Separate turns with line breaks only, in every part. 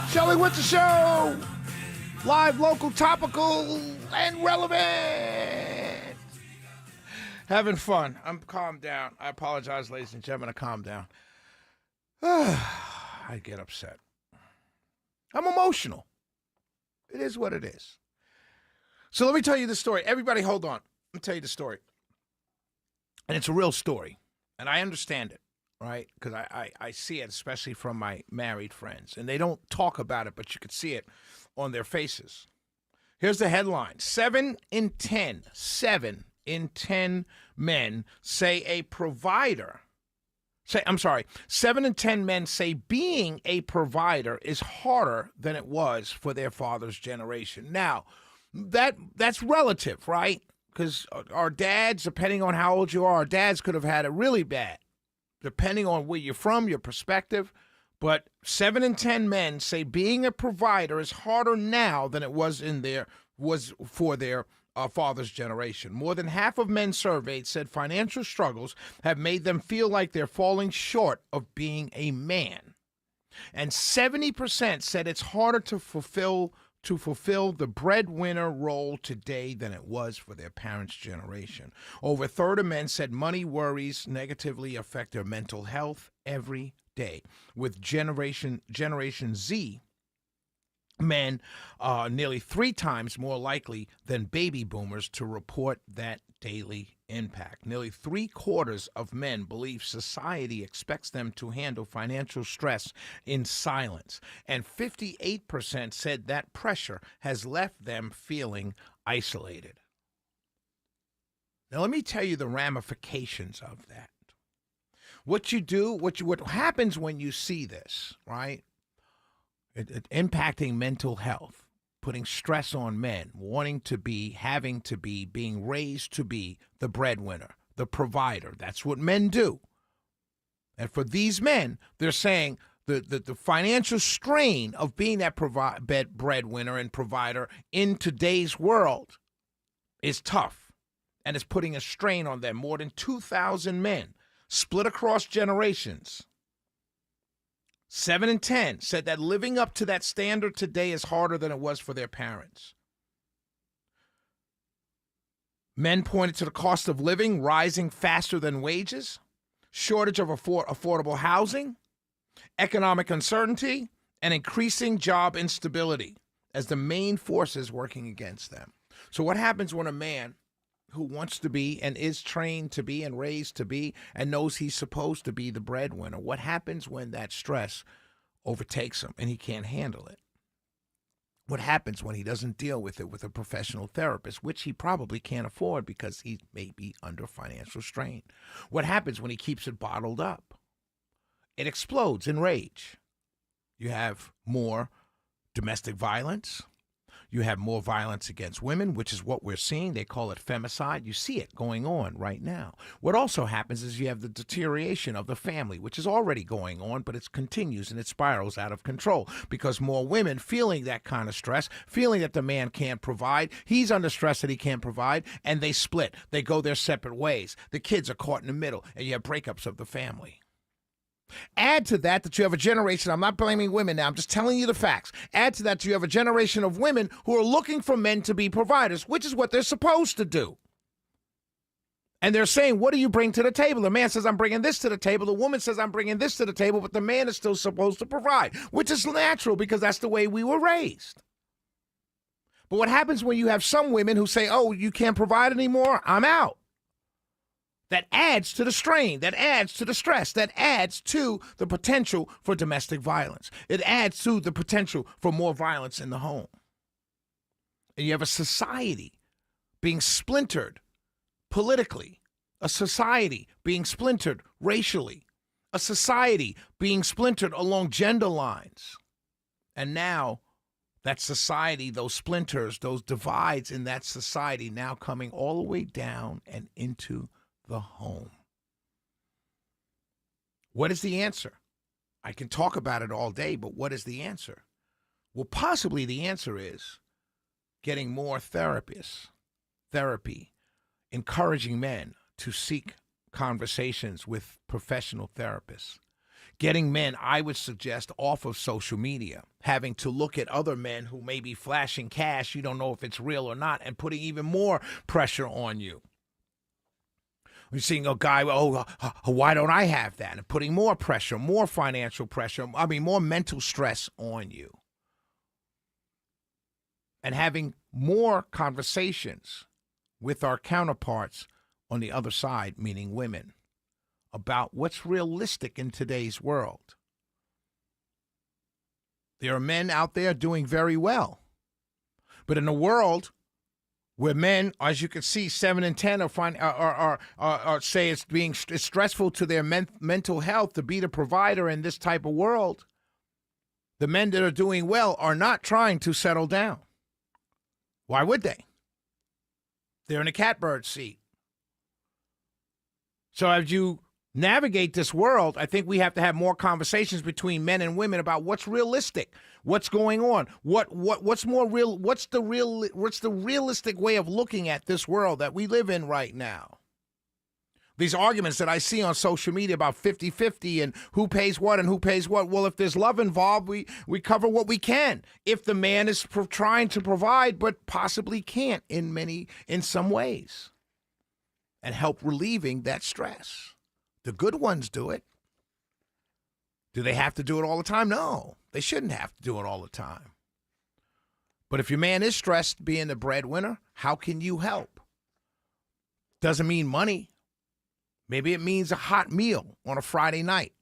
Shelley Witzer Show. Live, local, topical, and relevant. Having fun. I'm calmed down. I apologize, ladies and gentlemen. I calmed down. I get upset. I'm emotional. It is what it is. So let me tell you the story. Everybody hold on. Let me tell you the story. And it's a real story. And I understand it, right? Because I see it, especially from my married friends. And they don't talk about it, but you can see it on their faces. Here's the headline. 7 in 10 men say a provider. 7 in 10 men say being a provider is harder than it was for their father's generation. Now, that's relative, right? Because our dads, depending on how old you are, our dads could have had it really bad, depending on where you're from, your perspective. But 7 in 10 men say being a provider is harder now than it was for their father's generation. More than half of men surveyed said financial struggles have made them feel like they're falling short of being a man. And 70% said it's harder to fulfill the breadwinner role today than it was for their parents' generation. Over a third of men said money worries negatively affect their mental health every day. With Generation Z, men are nearly 3 times more likely than baby boomers to report that daily impact. Nearly 3/4 of men believe society expects them to handle financial stress in silence, and 58% said that pressure has left them feeling isolated. Now, let me tell you the ramifications of that. What happens when you see this, right? It impacting mental health, putting stress on men, wanting to be, having to be, being raised to be the breadwinner, the provider. That's what men do. And for these men, they're saying the financial strain of being that breadwinner and provider in today's world is tough, and it's putting a strain on them. More than 2,000 men split across generations. 7 in 10 said that living up to that standard today is harder than it was for their parents. Men pointed to the cost of living rising faster than wages, shortage of affordable housing, economic uncertainty, and increasing job instability as the main forces working against them. So what happens when a man who wants to be and is trained to be and raised to be and knows he's supposed to be the breadwinner, what happens when that stress overtakes him and he can't handle it? What happens when he doesn't deal with it with a professional therapist, which he probably can't afford because he may be under financial strain? What happens when he keeps it bottled up? It explodes in rage. You have more domestic violence. You have more violence against women, which is what we're seeing. They call it femicide. You see it going on right now. What also happens is you have the deterioration of the family, which is already going on, but it continues and it spirals out of control because more women feeling that kind of stress, feeling that the man can't provide, he's under stress that he can't provide, and they split. They go their separate ways. The kids are caught in the middle, and you have breakups of the family. Add to that you have a generation, I'm not blaming women now, I'm just telling you the facts. Add to that you have a generation of women who are looking for men to be providers, which is what they're supposed to do. And they're saying, what do you bring to the table? The man says, I'm bringing this to the table. The woman says, I'm bringing this to the table, but the man is still supposed to provide, which is natural because that's the way we were raised. But what happens when you have some women who say, oh, you can't provide anymore? I'm out. That adds to the strain, that adds to the stress, that adds to the potential for domestic violence. It adds to the potential for more violence in the home. And you have a society being splintered politically, a society being splintered racially, a society being splintered along gender lines. And now that society, those splinters, those divides in that society now coming all the way down and into the home. What is the answer? I can talk about it all day, but what is the answer? Well, possibly the answer is getting more therapy, encouraging men to seek conversations with professional therapists, getting men, I would suggest, off of social media, having to look at other men who may be flashing cash, you don't know if it's real or not, and putting even more pressure on you. You're seeing a guy, why don't I have that? And putting more pressure, more financial pressure, more mental stress on you. And having more conversations with our counterparts on the other side, meaning women, about what's realistic in today's world. There are men out there doing very well. But in a world where men, as you can see, 7 in 10 are say it's stressful to their mental health to be the provider in this type of world, the men that are doing well are not trying to settle down. Why would they? They're in a catbird seat. So as you navigate this world, I think we have to have more conversations between men and women about what's realistic, what's going on, what's more real, what's the realistic way of looking at this world that we live in right now. These arguments that I see on social media about 50-50 and who pays what and who pays what. Well, if there's love involved, we cover what we can. If the man is trying to provide but possibly can't in some ways, and help relieving that stress. The good ones do it. Do they have to do it all the time? No, they shouldn't have to do it all the time. But if your man is stressed being the breadwinner, how can you help? Doesn't mean money. Maybe it means a hot meal on a Friday night.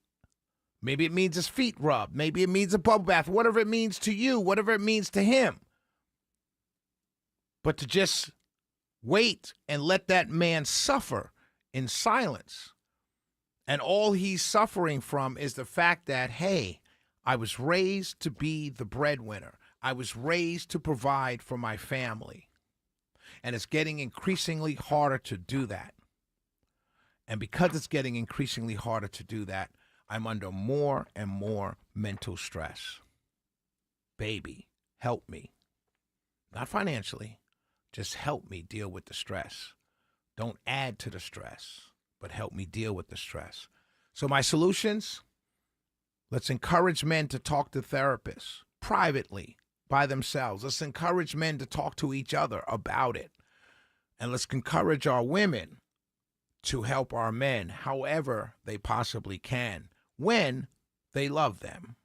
Maybe it means his feet rubbed. Maybe it means a bubble bath. Whatever it means to you, whatever it means to him. But to just wait and let that man suffer in silence. And all he's suffering from is the fact that, hey, I was raised to be the breadwinner. I was raised to provide for my family. And it's getting increasingly harder to do that. And because it's getting increasingly harder to do that, I'm under more and more mental stress. Baby, help me. Not financially. Just help me deal with the stress. Don't add to the stress, but help me deal with the stress. So my solutions, let's encourage men to talk to therapists privately, by themselves. Let's encourage men to talk to each other about it. And let's encourage our women to help our men however they possibly can when they love them.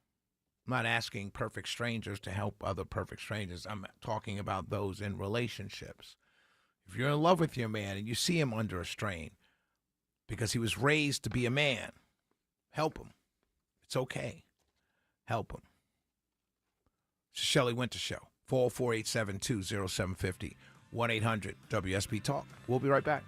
I'm not asking perfect strangers to help other perfect strangers. I'm talking about those in relationships. If you're in love with your man and you see him under a strain because he was raised to be a man, help him. It's okay. Help him. It's the Shelley Winter Show. 404-872-0750. 1-800-WSB-TALK. We'll be right back.